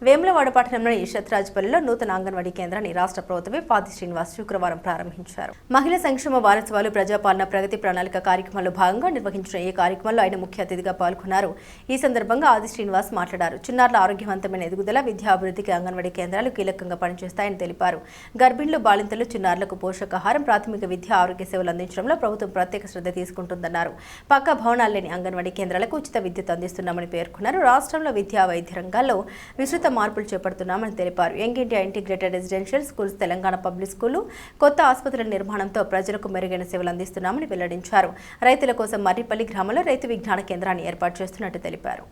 వేములవాడ పట్టణంలోని ఇషత్రాజ్పల్లిలో నూతన అంగన్వాడీ కేంద్రాన్ని రాష్ట్ర ప్రభుత్వమే పాది శ్రీనివాస్ శుక్రవారం ప్రారంభించారు. మహిళా సంక్షేమ వారోత్సవాలు ప్రజాపాలన ప్రగతి ప్రణాళిక కార్యక్రమంలో భాగంగా నిర్వహించిన ఈ కార్యక్రమంలో ఆయన ముఖ్య అతిథిగా పాల్గొన్నారు. ఈ సందర్భంగా ఆది శ్రీనివాస్ మాట్లాడారు. చిన్నారుల ఆరోగ్యవంతమైన ఎదుగుదల, విద్యాభివృద్ధికి అంగన్వాడీ కేంద్రాలు కీలకంగా పనిచేస్తాయని తెలిపారు. గర్భిణులు, బాలింతలు, చిన్నారులకు పోషకాహారం, ప్రాథమిక విద్య, ఆరోగ్య సేవలు అందించడంలో ప్రభుత్వం ప్రత్యేక శ్రద్ధ తీసుకుంటుందన్నారు. పక్కా భవనాలు లేని అంగన్వాడీ కేంద్రాలకు ఉచిత విద్యుత్ అందిస్తున్నామని పేర్కొన్నారు. రాష్ట్రంలో విద్యా వైద్య రంగాల్లో విస్తృత మార్పులు చేపడుతున్నామని తెలిపారు. Young India integrated residential schools, Telangana public school, కొత్త ఆసుపత్రుల నిర్మాణంతో ప్రజలకు మెరుగైన సేవలు అందిస్తున్నామని వెల్లడించారు. రైతుల కోసం మర్రిపల్లి గ్రామంలో రైతు విజ్ఞాన కేంద్రాన్ని ఏర్పాటు చేస్తున్నట్టు తెలిపారు.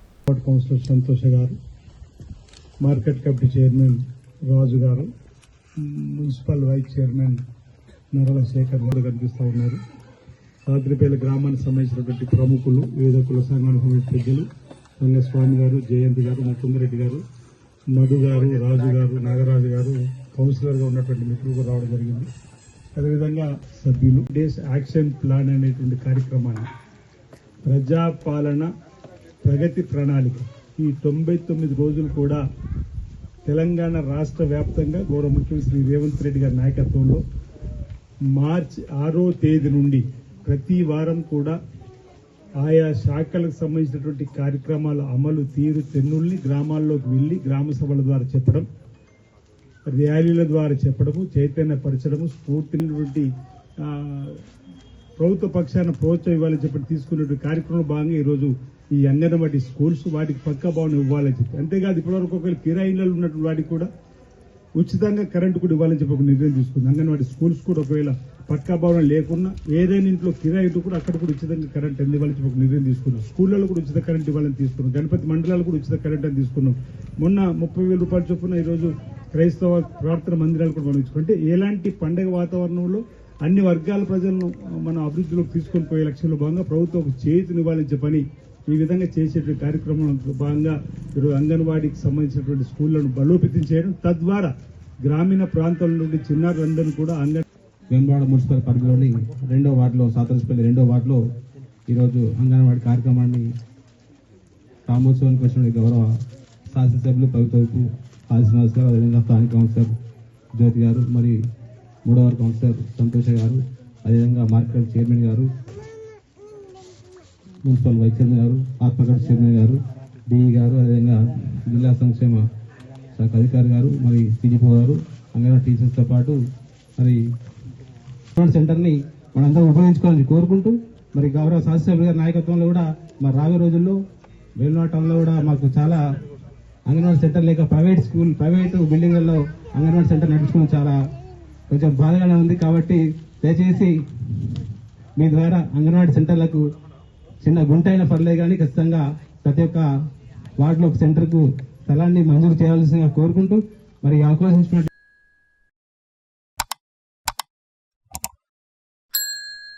కౌన్సిలర్ సంతోష్ గారు, మార్కెట్ కమిటీ చైర్మన్ రాజు గారు, మున్సిపల్ వైస్ చైర్మన్ నరల శేఖర్ గారు కనిపిస్తూ ఉన్నారు. రాత్రిపేట గ్రామానికి సంబంధించినటువంటి ప్రముఖులు, వివిధ కుల సంఘాల పెద్దలు, రంగస్వామి గారు, జయంతి గారు, ముకుందరెడ్డి గారు, మధు గారు, రాజు గారు, నాగరాజు గారు, కౌన్సిలర్గా ఉన్నటువంటి మిత్రులు రావడం జరిగింది. అదేవిధంగా సభ్యులు డేస్ యాక్షన్ ప్లాన్ అనేటువంటి కార్యక్రమాన్ని, ప్రజాపాలన ప్రగతి ప్రణాళిక, ఈ 99 రోజులు కూడా తెలంగాణ రాష్ట్ర వ్యాప్తంగా గౌరవ ముఖ్యమంత్రి శ్రీ రేవంత్ రెడ్డి గారి నాయకత్వంలో మార్చి 6వ తేదీ నుండి ప్రతి వారం కూడా ఆయా శాఖలకు సంబంధించినటువంటి కార్యక్రమాల అమలు తీరు తెన్నుల్ని గ్రామాల్లోకి వెళ్లి గ్రామ సభల ద్వారా చెప్పడం, ర్యాలీల ద్వారా చెప్పడము, చైతన్యపరచడము, స్ఫూర్తినటువంటి ప్రభుత్వ పక్షాన ప్రోత్సాహం ఇవ్వాలని చెప్పి తీసుకున్నటువంటి కార్యక్రమంలో భాగంగా ఈరోజు ఈ అంగన్వాడీ స్కూల్స్ వాటికి పక్కా భవనం ఇవ్వాలని చెప్పి, అంతేకాదు ఇప్పటివరకు ఒకవేళ కిరాయిలలో ఉన్నటువంటి వాటికి కూడా ఉచితంగా కరెంటు కూడా ఇవ్వాలని చెప్పి ఒక నిర్ణయం తీసుకుంది. అంగన్వాడీ స్కూల్స్ కూడా ఒకవేళ పక్కా భవనం లేకున్నా ఏదైనా ఇంట్లో కిరాయి కూడా అక్కడ కూడా ఉచితంగా కరెంట్ ఇవ్వాలని చెప్పి ఒక నిర్ణయం తీసుకున్నాం. స్కూళ్ళలో కూడా ఉచిత కరెంట్ ఇవ్వాలని తీసుకున్నాం. గణపతి మండలాలు కూడా ఉచిత కరెంట్ అని తీసుకున్నాం. మొన్న 30,000 రూపాయలు చొప్పున ఈరోజు క్రైస్తవ ప్రార్థన మందిరాలు కూడా మనం ఇచ్చుకుంటే ఎలాంటి పండగ వాతావరణంలో అన్ని వర్గాల ప్రజలను మన అభివృద్ధిలోకి తీసుకొని పోయే లక్ష్యంలో భాగంగా ప్రభుత్వం ఒక చేతినివ్వాలని చెప్పని ఈ విధంగా చేసేటువంటి కార్యక్రమంలో భాగంగా ఈరోజు అంగన్వాడీకి సంబంధించినటువంటి స్కూళ్లను బలోపేతం చేయడం, తద్వారా గ్రామీణ ప్రాంతాల నుండి చిన్నారులందరూ కూడా వేములవాడ మున్సిపల్ పరిధిలోని 2వ వార్డులో, సాతరస్పల్లి 2వ వార్డులో ఈరోజు అంగన్వాడీ కార్యక్రమాన్ని ప్రారంభోత్సవానికి వచ్చిన గౌరవ శాసనసభ్యులు ప్రభుత్వపు ఆది శ్రీనివాస్ గారు, అదేవిధంగా స్థానిక కౌన్సిలర్ జ్యోతి గారు, మరి 3వ కౌన్సిలర్ సంతోష్ గారు, అదేవిధంగా మార్కెట్ చైర్మన్ గారు, మున్సిపల్ వైస్ చైర్మన్ గారు, ఆత్మగఢ్ చైర్మన్ గారు, డిఈ గారు, అదేవిధంగా జిల్లా సంక్షేమ శాఖ అధికారి గారు, మరి సిజిపో గారు, అంగన్వాడీ టీచర్స్తో పాటు మరి సెంటర్ని మనందరం ఉపయోగించుకోవాలని కోరుకుంటూ, మరి గౌరవ శాసనసభ్యుల గారి నాయకత్వంలో కూడా మరి రాబోయే రోజుల్లో వేములవాడ టౌన్లో కూడా మాకు చాలా అంగన్వాడీ సెంటర్ లేక ప్రైవేటు బిల్డింగ్లలో అంగన్వాడీ సెంటర్ నడుచుకోవడం చాలా కొంచెం బాధగానే ఉంది. కాబట్టి దయచేసి మీ ద్వారా అంగన్వాడీ సెంటర్లకు చిన్న గుంట అయినా పర్లేదు కానీ ఖచ్చితంగా ప్రతి ఒక్క వార్డులో ఒక సెంటర్కు స్థలాన్ని మంజూరు చేయాల్సిందిగా కోరుకుంటూ మరి అవకాశం